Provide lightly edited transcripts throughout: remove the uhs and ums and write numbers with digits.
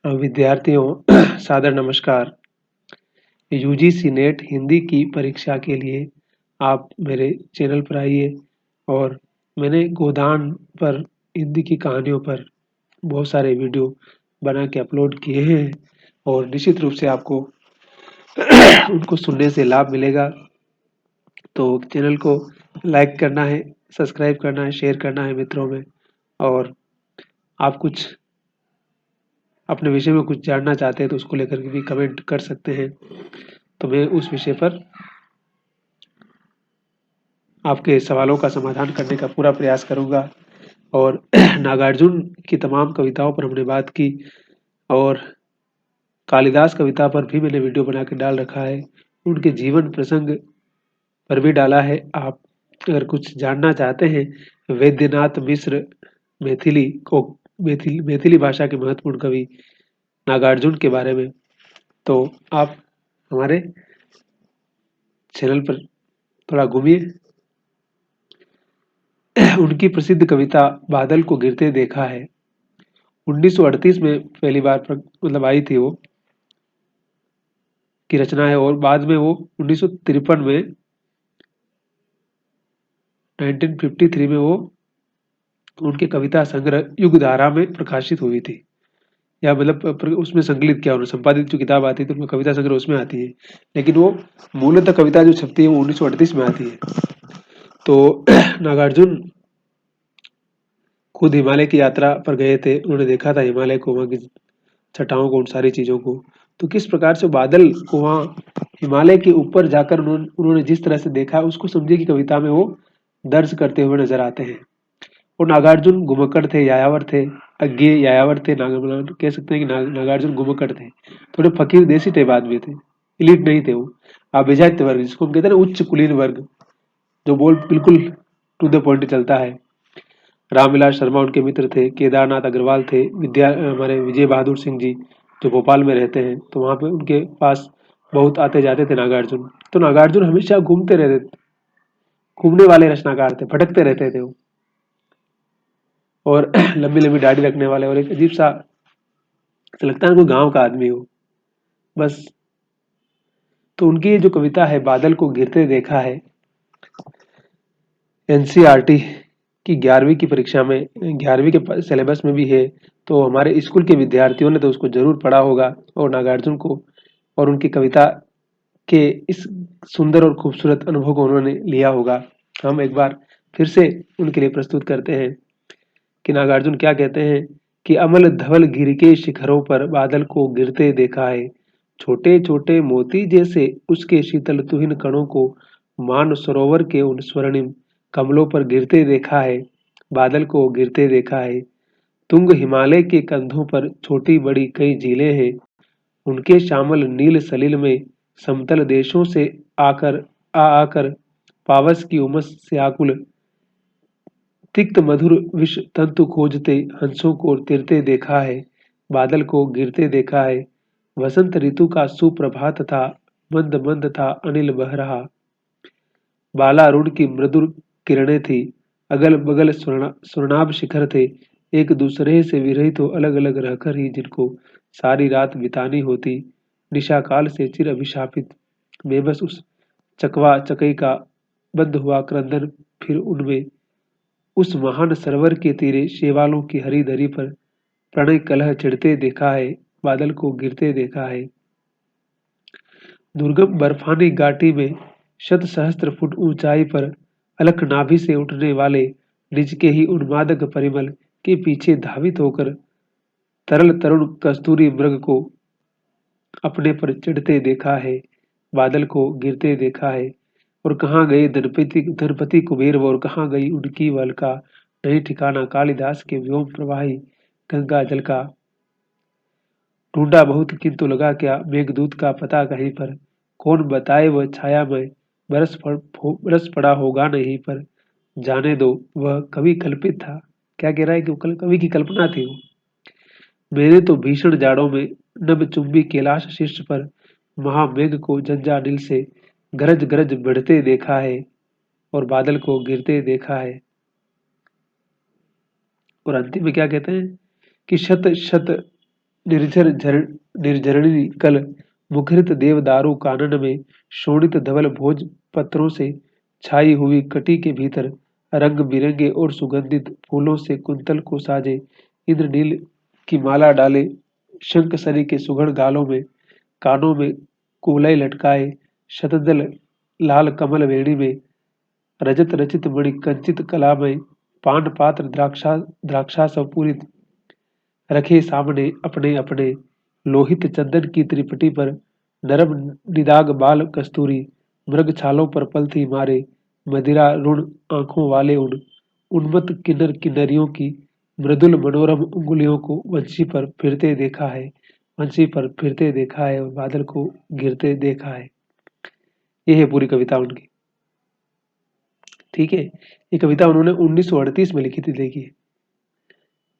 विद्यार्थियों सादर नमस्कार। यूजीसी नेट हिंदी की परीक्षा के लिए आप मेरे चैनल पर आइए और मैंने गोदान पर हिंदी की कहानियों पर बहुत सारे वीडियो बना के अपलोड किए हैं और निश्चित रूप से आपको उनको सुनने से लाभ मिलेगा। तो चैनल को लाइक करना है, सब्सक्राइब करना है, शेयर करना है मित्रों में। और आप कुछ अपने विषय में कुछ जानना चाहते हैं तो उसको लेकर के भी कमेंट कर सकते हैं। तो मैं उस विषय पर आपके सवालों का समाधान करने का पूरा प्रयास करूंगा। और नागार्जुन की तमाम कविताओं पर हमने बात की और कालिदास कविता पर भी मैंने वीडियो बना के डाल रखा है, उनके जीवन प्रसंग पर भी डाला है। आप अगर कुछ जानना चाहते हैं वैद्यनाथ मिश्र मैथिली को मैथिली भाषा के महत्वपूर्ण कवि नागार्जुन के बारे में, तो आप हमारे चैनल पर थोड़ा घूमिए। उनकी प्रसिद्ध कविता बादल को गिरते देखा है 1938 में पहली बार मतलब आई थी वो की रचना है। और बाद में वो 1953 में 1953 में वो उनके कविता संग्रह युगधारा में प्रकाशित हुई थी, या मतलब उसमें संकलित किया उन्होंने, संपादित जो किताब आती है तो उनमें कविता संग्रह उसमें आती है, लेकिन वो मूलतः कविता जो छपती है वो 1938 में आती है। तो नागार्जुन खुद हिमालय की यात्रा पर गए थे, उन्होंने देखा था हिमालय को, वहाँ की छटाओं को, उन सारी चीजों को। तो किस प्रकार से बादल को वहाँ हिमालय के ऊपर जाकर उन्होंने जिस तरह से देखा उसको समझे की कविता में वो दर्ज करते हुए नजर आते हैं। और नागार्जुन घुमक्कड़ थे, यायावर थे, अज्ञे यायावर थे, कह सकते हैं कि नागार्जुन घुमक्कड़ थे, थोड़े फकीर देसी टाइप आदमी थे, इलीट नहीं थे वो, अभिजात वर्ग जिसको हम कहते हैं ना, उच्च कुलीन वर्ग, जो बोल बिल्कुल टू द पॉइंट चलता है। रामविलास शर्मा उनके मित्र थे, केदारनाथ अग्रवाल थे, हमारे विजय बहादुर सिंह जी जो भोपाल में रहते हैं, तो वहाँ पे उनके पास बहुत आते जाते थे नागार्जुन। तो नागार्जुन हमेशा घूमते रहते थे, घूमने वाले रचनाकार थे, भटकते रहते थे वो। और लंबी लंबी दाढ़ी रखने वाले, और एक अजीब सा ऐसा लगता है कोई गांव का आदमी हो बस। तो उनकी ये जो कविता है बादल को गिरते देखा है, एनसीईआरटी की 11वीं की परीक्षा में, 11वीं के सिलेबस में भी है, तो हमारे स्कूल के विद्यार्थियों ने तो उसको जरूर पढ़ा होगा और नागार्जुन को और उनकी कविता के इस सुंदर और खूबसूरत अनुभव को उन्होंने लिया होगा। हम एक बार फिर से उनके लिए प्रस्तुत करते हैं कि नागार्जुन क्या कहते हैं कि अमल धवल गिर के शिखरों पर बादल को गिरते देखा है, छोटे छोटे मोती जैसे उसके शीतल तुहिन कणों को मान सरोवर के उन स्वर्णिम कमलों पर गिरते देखा है, बादल को गिरते देखा है। तुंग हिमालय के कंधों पर छोटी बड़ी कई झीलें हैं, उनके श्यामल नील सलिल में समतल देशों से आकर आकर पावस की उमस से आकुल तिक्त मधुर विष तंतु खोजते हंसों को तिरते देखा है, बादल को गिरते देखा है। वसंत ऋतु का सुप्रभात था, मंद मंद था अनिल बह रहा, बालारूढ़ की मृदुर किरणें थी, अगल बगल स्वर्णाभ शिखर थे, एक दूसरे से विरहित हो अलग अलग रहकर ही जिनको सारी रात बितानी होती, निशा काल से चिर अभिशापित बेबस उस चकवा चकई का बंद हुआ क्रंदन, फिर उनमें उस महान सरोवर के तीरे शेवालों की हरी धरी पर प्रणय कलह चिढ़ते देखा है, बादल को गिरते देखा है। दुर्गम बर्फानी घाटी में शत सहस्त्र फुट ऊंचाई पर अलख नाभि से उठने वाले निज के ही उन्मादक परिमल के पीछे धावित होकर तरल तरुण कस्तूरी मृग को अपने पर चढ़ते देखा है, बादल को गिरते देखा है। और कहाँ गए धनपति कुबेर और कहाँ गई उनकी वलका, नहीं ठिकाना कालिदास के व्योम प्रवाही गंगा जल का, ढूंढा बहुत किंतु लगा क्या मेघदूत का पता कहीं पर, कौन बताए वह छाया में बरस पड़ा होगा नहीं पर, जाने दो वह कवि कल्पित था। क्या कह रहा है कि वो कवि की कल्पना थी वो। मैंने तो भीषण जाड़ों में नभ चुंबी कैलाश शीर्ष पर महामेघ को जंजानिल से गरज गरज बढ़ते देखा है, और बादल को गिरते देखा है। और अंतिम में क्या कहते हैं कि शत शत निर्झर झर निर्झरणी कल मुखरित देवदारू कानन में शोणित धवल भोज पत्रों से छाई हुई कटी के भीतर रंग बिरंगे और सुगंधित फूलों से कुंतल को साजे इंद्रनील की माला डाले शंखसरी के सुघड़ गालों में कानों में कुवलय लटकाए शतदल लाल कमल वेणी में रजत रचित मणि कंचित कला में पान पात्र द्राक्षा पूरित रखे सामने अपने अपने लोहित चंदन की त्रिपटी पर नरम निदाग बाल कस्तूरी मृग छालों पर पलथी मारे मदिरा रुण आंखों वाले उन उन्मत्त किन्नर किन्नरियों की मृदुल मनोरम उंगलियों को वंशी पर फिरते देखा है और बादल को गिरते देखा है। ये है पूरी कविता उनकी। ठीक है, ये कविता उन्होंने 1938 में लिखी थी। देखिए,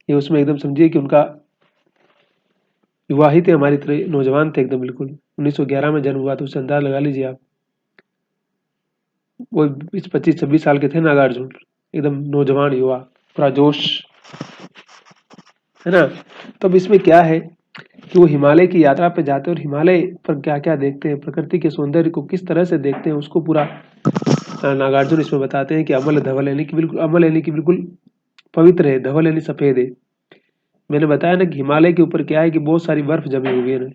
ये उसमें एकदम समझिए कि उनका युवा ही थे, हमारी तरह नौजवान थे एकदम बिल्कुल। 1911 में जन्म हुआ, तो उससे अंदाजा लगा लीजिए आप। वो 25-26 साल के थे नागार्जुन, एकदम नौजवान युवा, पूरा जोश, है ना। तो अब इसमें क्या है कि वो हिमालय की यात्रा पे जाते हैं और हिमालय पर क्या क्या देखते हैं, प्रकृति के सौंदर्य को किस तरह से देखते हैं, उसको पूरा नागार्जुन इसमें बताते हैं कि अमल धवल यानी कि बिल्कुल अमल यानी कि बिल्कुल पवित्र है, धवल यानी सफेद है। मैंने बताया ना कि हिमालय के ऊपर क्या है कि बहुत सारी बर्फ जमी हुई है ना,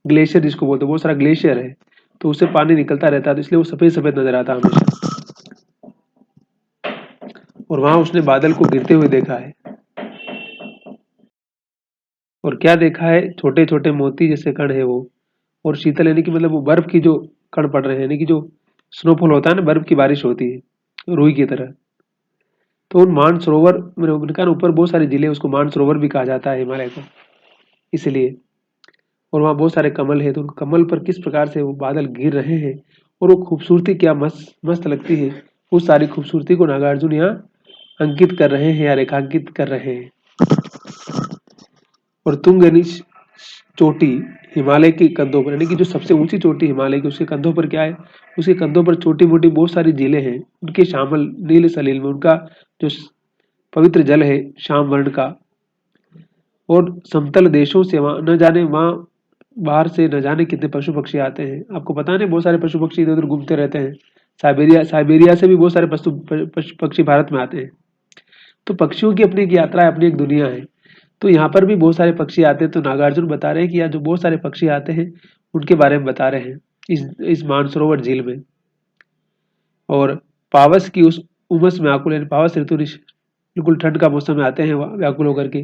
ग्लेशियर जिसको बोलते हैं, बहुत सारा ग्लेशियर है, तो उससे पानी निकलता रहता है, तो इसलिए वो सफेद सफेद नजर आता है हमेशा। और वहां उसने बादल को गिरते हुए देखा है, और क्या देखा है, छोटे छोटे मोती जैसे कण है वो, और शीतल यानी कि मतलब वो बर्फ की जो कण पड़ रहे हैं, यानी कि जो स्नोफॉल होता है ना, बर्फ की बारिश होती है रुई की तरह। तो उन मानसरोवर उनका ऊपर बहुत सारे जिले, उसको मानसरोवर भी कहा जाता है हिमालय को, इसलिए। और वहाँ बहुत सारे कमल है, तो उन कमल पर किस प्रकार से वो बादल गिर रहे हैं, और वो खूबसूरती क्या मस्त मस्त लगती है। उस सारी खूबसूरती को नागार्जुन यहाँ अंकित कर रहे हैं या रेखांकित कर रहे हैं। और तुंग यानी चोटी, हिमालय के कंधों पर, यानी कि जो सबसे ऊंची चोटी हिमालय की, उसके कंधों पर क्या है, उसके कंधों पर छोटी मोटी बहुत सारी झीलें हैं, उनके शामल नील सलील में उनका जो पवित्र जल है श्याम वर्ण का। और समतल देशों से वहां न जाने वहां बाहर से न जाने कितने पशु पक्षी आते हैं। आपको पता नहीं, बहुत सारे पशु पक्षी इधर उधर घूमते रहते हैं। साइबेरिया से भी बहुत सारे पशु पक्षी भारत में आते हैं। तो पक्षियों की अपनी एक यात्रा है, अपनी एक दुनिया है। तो यहाँ पर भी बहुत सारे पक्षी आते हैं। तो नागार्जुन बता रहे हैं कि यहाँ जो बहुत सारे पक्षी आते हैं उनके बारे में बता रहे हैं इस मानसरोवर झील में। और पावस की उस उमस में आकुल, यानी पावस ऋतु बिल्कुल ठंड का मौसम में आते हैं व्याकुल होकर के,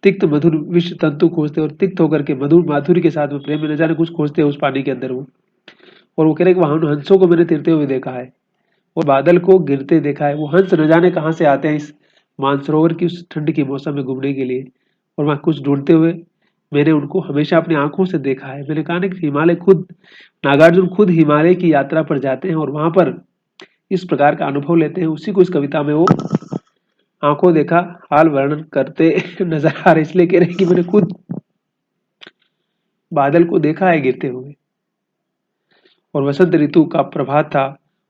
तिक्त मधुर विश्व तंतु खोजते हैं, और तिक्त होकर के मधुर माधुरी के साथ में प्रेम में न जाने कुछ खोजते हैं उस पानी के अंदर वो। और वो कह रहे हैं कि वहां हंसों को मैंने तैरते हुए देखा है और बादल को गिरते देखा है। वो हंस न जाने कहाँ से आते हैं इस मानसरोवर की उस ठंड के मौसम में घूमने के लिए, और वहां कुछ ढूंढते हुए मैंने उनको हमेशा अपनी आंखों से देखा है। मैंने कहा ना कि हिमालय खुद, नागार्जुन खुद हिमालय की यात्रा पर जाते हैं और वहां पर इस प्रकार का अनुभव लेते हैं। उसी को इस कविता में वो आंखों देखा हाल वर्णन करते नजर आ रहे, इसलिए कह रहे हैं कि मैंने खुद बादल को देखा है गिरते हुए। और वसंत ऋतु का प्रभात था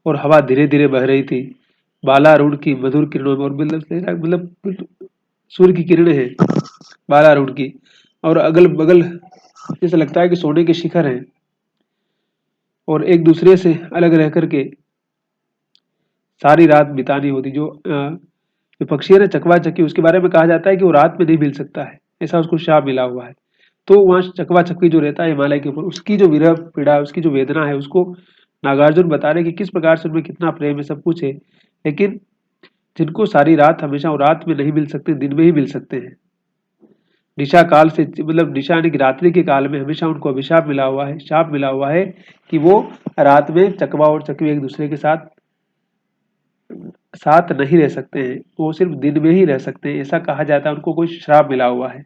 और हवा धीरे धीरे बह रही थी बालारूढ़ की मधुर किरणों में। और मतलब सूर्य की किरणें हैं बालारूढ़ की, और अगल बगल जैसे लगता है कि सोने के शिखर हैं, और एक दूसरे से अलग रह करके सारी रात बितानी होती। जो पक्षी है ना चकवा चक्की, उसके बारे में कहा जाता है कि वो रात में नहीं मिल सकता है, ऐसा उसको शाप मिला हुआ है। तो वहाँ चकवा चक्की जो रहता है हिमालय के ऊपर, उसकी जो विरह पीड़ा, उसकी जो वेदना है, उसको नागार्जुन बता रहे कि किस प्रकार से उनमें कितना प्रेम है, सब कुछ है, लेकिन जिनको सारी रात हमेशा वो रात में नहीं मिल सकते, दिन में ही मिल सकते हैं। निशा काल से मतलब निशा यानी कि रात्रि के काल में हमेशा उनको अभिशाप मिला हुआ है, शाप मिला हुआ है कि वो रात में चकवा और चकवी एक दूसरे के साथ साथ नहीं रह सकते हैं, वो सिर्फ दिन में ही रह सकते हैं, ऐसा कहा जाता है। उनको कोई श्राप मिला हुआ है,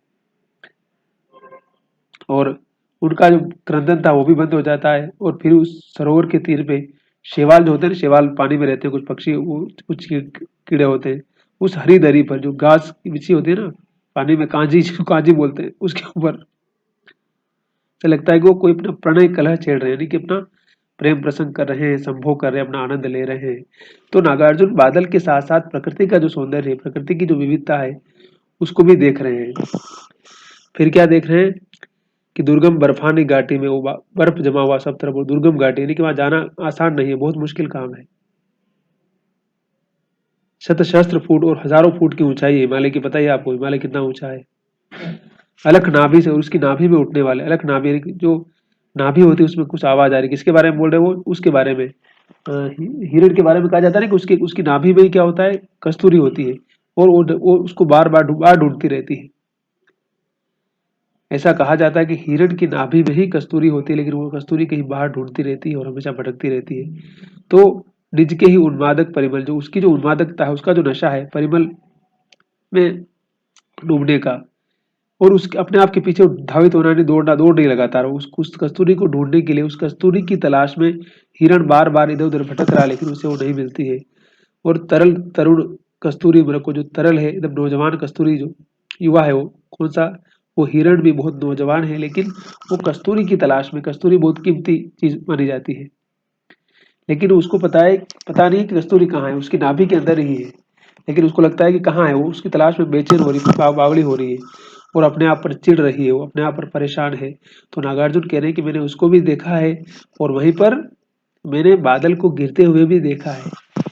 और उनका जो क्रंदन था वो भी बंद हो जाता है। और फिर उस सरोवर के तीर पे शेवाल जो होते हैं, शेवाल पानी में रहते हैं, कुछ पक्षी, वो कुछ कीड़े होते हैं, उस हरी दरी पर जो घास की बिछी होती है ना पानी में, कांजी जिसको कांजी बोलते हैं, उसके ऊपर से लगता है कि वो कोई अपना प्रणय कलह छेड़ रहे हैं, यानी कि अपना प्रेम प्रसंग कर रहे हैं, संभोग कर रहे हैं, अपना आनंद ले रहे हैं। तो नागार्जुन बादल के साथ साथ प्रकृति का जो सौंदर्य है, प्रकृति की जो विविधता है, उसको भी देख रहे हैं। फिर क्या देख रहे हैं कि दुर्गम बर्फानी घाटी में वो बर्फ जमा हुआ सब तरफ, और दुर्गम घाटी यानी कि वहां जाना आसान नहीं है, बहुत मुश्किल काम है। शत सहस्त्र फुट और हजारों फुट की ऊंचाई है हिमालय की, पता ही है आपको हिमालय कितना ऊंचा है। अलख नाभि से, और उसकी नाभि में उठने वाले, अलख नाभि यानी कि जो नाभि होती है उसमें कुछ आवाज आ रही है, किसके बारे में बोल रहे हैं वो, उसके बारे में हिरण के बारे में कहा जाता है ना कि उसकी उसकी नाभि में क्या होता है, कस्तूरी होती है, और वो उसको बार बार बार ढूंढती रहती है। ऐसा कहा जाता है कि हिरण की नाभि में ही कस्तूरी होती है, लेकिन वो कस्तूरी कहीं बाहर ढूंढती रहती है और हमेशा भटकती रहती है। तो निज के ही उन्मादक परिमल, जो उसकी जो उन्मादकता है, उसका जो नशा है परिमल में डूबने का, और उसके अपने आप के पीछे धावित होना नहीं, दौड़ रही लगातार उस कस्तूरी को ढूंढने के लिए, उस कस्तूरी की तलाश में हिरण बार बार इधर उधर भटक रहा है, लेकिन उसे वो नहीं मिलती है। और तरल तरुण कस्तूरी मृग को, जो तरल है एकदम नौजवान कस्तूरी जो युवा है, वो कौन सा, वो हिरण भी बहुत नौजवान है, लेकिन वो कस्तूरी की तलाश में, कस्तूरी बहुत कीमती चीज मानी जाती है, लेकिन उसको पता नहीं कि कस्तूरी कहाँ है, उसकी नाभि के अंदर ही है, लेकिन उसको लगता है कि कहाँ है वो, उसकी तलाश में बेचैन हो रही, बावली हो रही है, और अपने आप पर चिढ़ रही है, वो अपने आप पर परेशान है। तो नागार्जुन कह रहे हैं कि मैंने उसको भी देखा है, और वहीं पर मैंने बादल को गिरते हुए भी देखा है।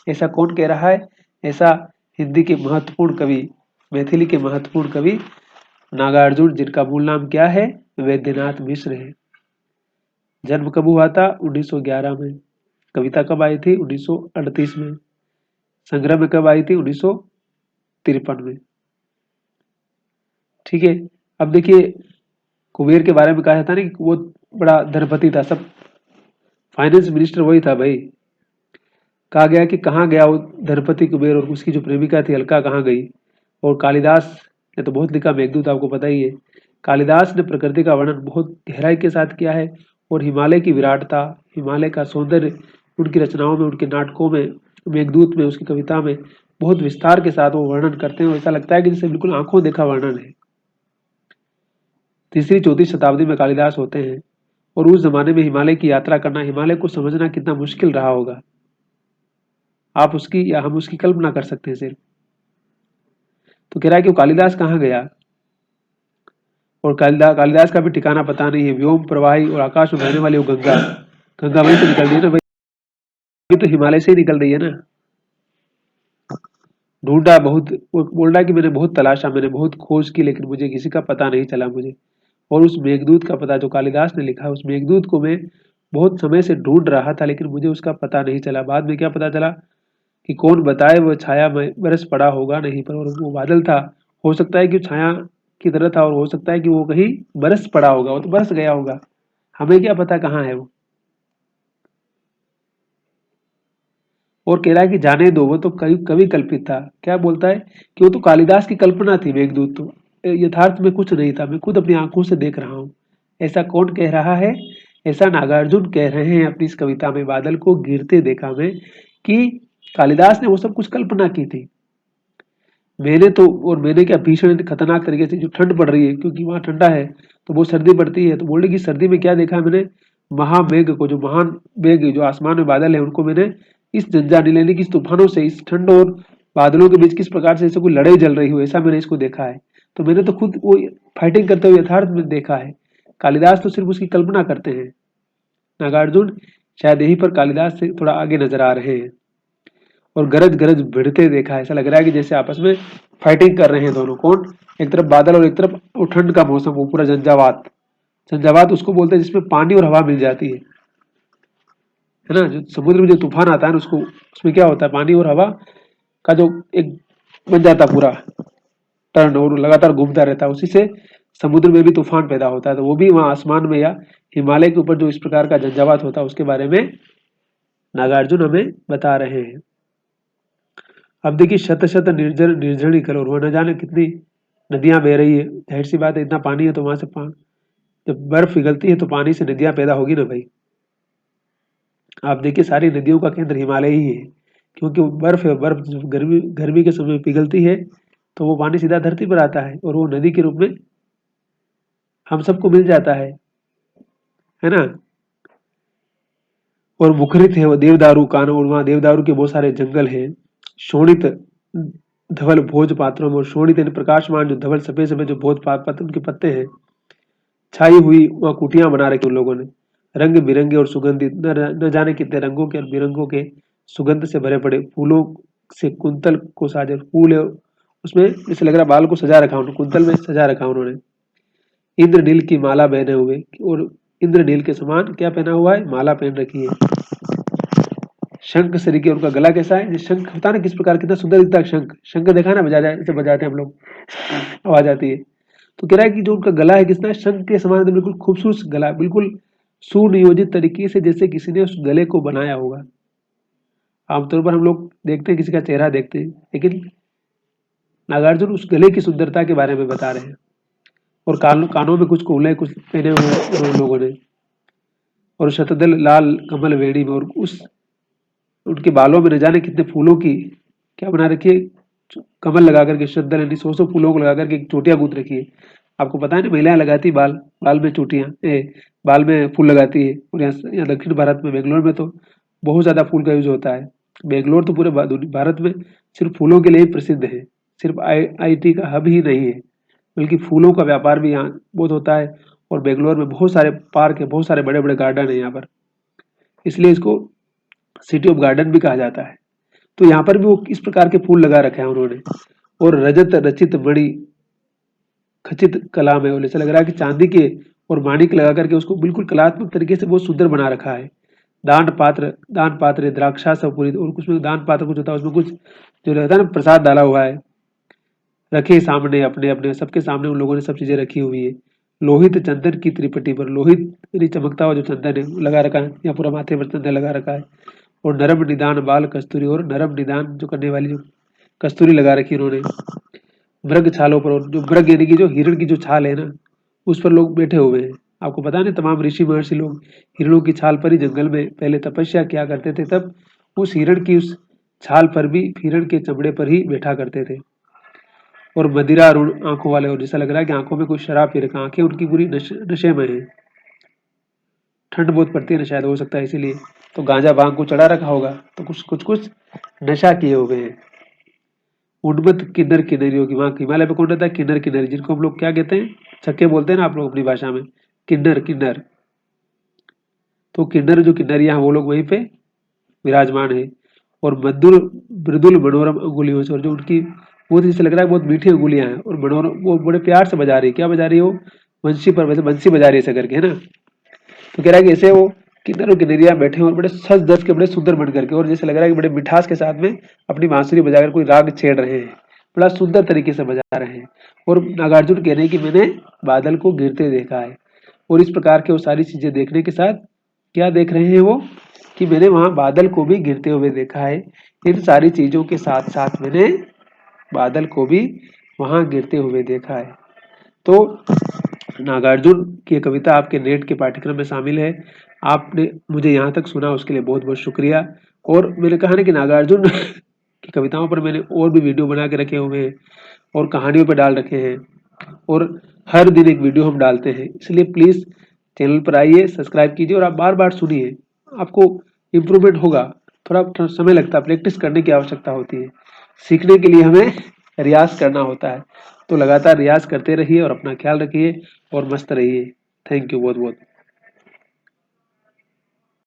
ऐसा कौन कह रहा है? ऐसा हिंदी के महत्वपूर्ण कवि, मैथिली के महत्वपूर्ण कवि नागार्जुन, जिनका मूल नाम क्या है? वैद्यनाथ मिश्र है। जन्म कब हुआ था? 1911 में। कविता कब आई थी? 1938 में। संग्रह में कब आई थी? 1953 में। ठीक है। अब देखिए, कुबेर के बारे में कहा जाता है ना कि वो बड़ा धनपति था, सब फाइनेंस मिनिस्टर वही था भाई। कहा गया कि कहाँ गया वो धनपति कुबेर, और उसकी जो प्रेमिका थी अलका कहाँ गई। और कालिदास ने तो बहुत लिखा, मेघदूत आपको पता ही है। कालिदास ने प्रकृति का वर्णन बहुत गहराई के साथ किया है, और हिमालय की विराटता, हिमालय का सौंदर्य उनकी रचनाओं में, उनके नाटकों में, मेघदूत में, उसकी कविता में बहुत विस्तार के साथ वो वर्णन करते हैं। ऐसा लगता है कि जैसे बिल्कुल आंखों देखा वर्णन है। तीसरी चौथी शताब्दी में कालिदास होते हैं, और उस जमाने में हिमालय की यात्रा करना, हिमालय को समझना कितना मुश्किल रहा होगा, आप उसकी या हम उसकी कल्पना कर सकते हैं सिर्फ। तो कह रहा है कि वो कालिदास कहाँ गया, और कालिदास का भी ठिकाना पता नहीं है। व्योम प्रवाही और आकाश में बहने वाली वो गंगा, गंगा वहीं से निकल रही है ना भाई, ये तो हिमालय से ही निकल रही है ना। ढूंढा बहुत, वो बोल रहा है कि मैंने बहुत तलाशा, मैंने बहुत खोज की, लेकिन मुझे किसी का पता नहीं चला मुझे। और उस मेघदूत का पता जो कालिदास ने लिखा, उस मेघदूत को मैं बहुत समय से ढूंढ रहा था, लेकिन मुझे उसका पता नहीं चला। बाद में क्या पता चला कि कौन बताए वो छाया में बरस पड़ा होगा नहीं पर, और वो बादल था, हो सकता है कि छाया की तरह था, और हो सकता है कि वो कहीं बरस पड़ा होगा, वो तो बरस गया होगा, हमें क्या पता कहाँ है वो। और कह रहा है कि जाने दो, वो तो कवि कवि कल्पित था। क्या बोलता है कि वो तो कालिदास की कल्पना थी मेघदूत, तो यथार्थ में कुछ नहीं था, मैं खुद अपनी आंखों से देख रहा हूँ। ऐसा कौन कह रहा है? ऐसा नागार्जुन कह रहे हैं अपनी इस कविता में, बादल को गिरते देखा मैं, कि कालिदास ने वो सब कुछ कल्पना की थी। मैंने तो, और मैंने क्या भीषण खतरनाक तरीके से, जो ठंड पड़ रही है क्योंकि वहां ठंडा है, तो वो सर्दी पड़ती है, तो बोले कि सर्दी में क्या देखा मैंने, महामेघ को, जो महान मेघ जो आसमान में बादल है, उनको मैंने इस जंजाने यानी कि इस तूफानों से, इस ठंड और बादलों के बीच किस प्रकार से ऐसे कोई लड़ाई जल रही हो, ऐसा मैंने इसको देखा है। तो मैंने तो खुद वो फाइटिंग करते हुए यथार्थ में देखा है। कालिदास तो सिर्फ उसकी कल्पना करते हैं। नागार्जुन शायद यहीं पर कालिदास से थोड़ा आगे नजर आ रहे हैं। और गरज गरज भिड़ते देखा है, ऐसा लग रहा है कि जैसे आपस में फाइटिंग कर रहे हैं दोनों। कौन? एक तरफ बादल और एक तरफ वो ठंड का मौसम, वो पूरा झंझावात। झंझावात उसको बोलते हैं जिसमें पानी और हवा मिल जाती है ना। जो समुद्र में जो तूफान आता है ना, उसको, उसमें क्या होता है, पानी और हवा का जो एक बन जाता है पूरा टर्न, और लगातार घूमता रहता है, उसी से समुद्र में भी तूफान पैदा होता है। तो वो भी वहां आसमान में या हिमालय के ऊपर जो इस प्रकार का झंझावात होता है, उसके बारे में नागार्जुन हमें बता रहे हैं। अब देखिए, शत शत निर्जर निर्जणी करोड़, वो न जाने कितनी नदियां बह रही है। जाहिर सी बात है, इतना पानी है तो वहां से जब बर्फ पिघलती है तो पानी से नदियां पैदा होगी ना भाई। आप देखिए, सारी नदियों का केंद्र हिमालय ही है, क्योंकि वो बर्फ है, बर्फ जब गर्मी गर्मी के समय पिघलती है तो वो पानी सीधा धरती पर आता है, और वो नदी के रूप में हम सबको मिल जाता है ना। और मुखरित है वो देवदारू कान, और वहाँ देवदारू के बहुत सारे जंगल हैं। शोणित धवल भोज पात्रों में और शोणित यानी प्रकाशमान जो धवल सफेद सफेद जो भोज पात्र उनके पत्ते हैं, छाई हुई वह कुटियां बना रखी उन लोगों ने, रंग बिरंगे और सुगंधित, न जाने कितने रंगों के और बिरंगों के सुगंध से भरे पड़े फूलों से कुंतल को साजे। फूल है उसमें, जैसे लग रहा बाल को सजा रखा उन्होंने, कुंतल में सजा रखा उन्होंने। इंद्रनील की माला पहने हुए, और इंद्रनील के समान क्या पहना हुआ है, माला पहन रखी है। शंख सरीखे, उनका गला कैसा है, शंख होता है ना किस प्रकार, कितना सुंदर दिखता है शंख, शंख देखा ना जैसे बजाते हैं हम लोग, आवाज आती है। तो कह रहा है कि जो उनका गला है कितना शंख के समान, बिल्कुल खूबसूरत गला, बिल्कुल सुनियोजित तरीके से जैसे किसी ने उस गले को बनाया होगा। आमतौर पर हम लोग देखते हैं किसी का चेहरा देखते हैं, लेकिन नागार्जुन उस गले की सुंदरता के बारे में बता रहे हैं। और कानों में कुछ कूले कुछ पहने हुए उन लोगों ने, और शतदल लाल कमल वेड़ी में, और उस उनके बालों में न जाने कितने फूलों की क्या बना रखी है, कमल लगा करके, शतदल यानी 100 फूलों को लगा करके चोटियां गूंथ रखी है। आपको पता है ना, महिलाएं लगाती है बाल में चोटियां, बाल में फूल लगाती है। और यहाँ दक्षिण भारत में बेंगलोर में तो बहुत ज्यादा फूल का यूज होता है। बेंगलोर तो पूरे भारत में सिर्फ फूलों के लिए ही प्रसिद्ध है, सिर्फ IT का हब ही नहीं है, बल्कि फूलों का व्यापार भी यहाँ बहुत होता है। और बेंगलोर में बहुत सारे पार्क है, बहुत सारे बड़े बड़े गार्डन है यहाँ पर, इसलिए इसको सिटी ऑफ गार्डन भी कहा जाता है। तो यहाँ पर भी वो इस प्रकार के फूल लगा रखे हैं उन्होंने। और रजत रचित बड़ी खचित कला में, ऐसा लग रहा है कि चांदी के और माणिक लगा करके उसको बिल्कुल कलात्मक तरीके से बहुत सुंदर बना रखा है। दान पात्र द्राक्षा सब पूरी, और कुछ दान पात्र कुछ होता है उसमें कुछ जो रहता है ना प्रसाद डाला हुआ है, रखे सामने अपने अपने सबके सामने उन लोगों ने सब चीजें रखी हुई है। लोहित चंदन की त्रिपटी पर, लोहित चमकता हुआ जो चंदन है लगा रखा है, या पूरा माथे पर चंदन लगा रखा है। और नरम निदान बाल कस्तूरी, और नरम निदान जो करने वाली जो कस्तूरी लगा रखी उन्होंने। मृग छालों पर, और जो मृग यानी कि जो हिरण की जो छाल है ना, उस पर लोग बैठे हुए हैं। आपको पता है ना, तमाम ऋषि महर्षि लोग हिरणों की छाल पर ही जंगल में पहले तपस्या किया करते थे, तब उस हिरण की उस छाल पर भी, हिरण के चमड़े पर ही बैठा करते थे। और मदिरा आंखों वाले, और जैसा लग रहा है कि आंखों में कुछ शराब पी रखा, आंखें उनकी पूरी नशे में है, ठंड बहुत पड़ती है ना शायद, हो सकता है इसीलिए। तो गांजा भांग को चढ़ा रखा होगा, तो कुछ नशा किए हुए हैं। उन्मत्त किन्नर किन्नरियों की, वहां हिमालय पे कौन रहता है, किन्नर किन्नरी, जिनको हम लोग क्या कहते हैं, छक्के बोलते हैं ना आप लोग अपनी भाषा में, किन्नर किन्नर। तो किन्नर जो किन्नरियां हैं वो लोग वहीं पे विराजमान है। और मधुर मृदुल मनोरम अंगुलियों से, और जो उनकी बहुत जैसे लग रहा है बहुत मीठी अंगुलियां हैं, और मनोरम वो बड़े प्यार से बजा रही है, क्या बजा रही है वो, वंशी पर, वैसे बंसी बजा रही है ऐसा करके, है ना। तो कह रहा है कि ऐसे वो किन्नर और किन्नरियां बैठे हैं, और बड़े सज धज के, बड़े सुंदर बन करके, और जैसे लग रहा है कि बड़े मिठास के साथ में अपनी बांसुरी बजाकर कोई राग छेड़ रहे हैं, बड़ा सुंदर तरीके से बजा रहे हैं। और नागार्जुन कह रहे हैं कि मैंने बादल को गिरते देखा है। और इस प्रकार के वो सारी चीजें देखने के साथ क्या देख रहे हैं वो, कि मैंने वहां बादल को भी गिरते हुए देखा है। इन सारी चीजों के साथ साथ मैंने बादल को भी वहां गिरते हुए देखा है। तो नागार्जुन की कविता आपके नेट के पाठ्यक्रम में शामिल है। आपने मुझे यहाँ तक सुना उसके लिए बहुत बहुत शुक्रिया। और मैंने कहा ना कि नागार्जुन की कविताओं पर मैंने और भी वीडियो बना के रखे हुए हैं, और कहानियों पर डाल रखे हैं, और हर दिन एक वीडियो हम डालते हैं। इसलिए प्लीज चैनल पर आइए, सब्सक्राइब कीजिए, और आप बार बार सुनिए, आपको इम्प्रूवमेंट होगा। थोड़ा समय लगता है, प्रैक्टिस करने की आवश्यकता होती है, सीखने के लिए हमें रियाज करना होता है। तो लगातार रियाज करते रहिए, और अपना ख्याल रखिए, और मस्त रहिए। थैंक यू बहुत बहुत।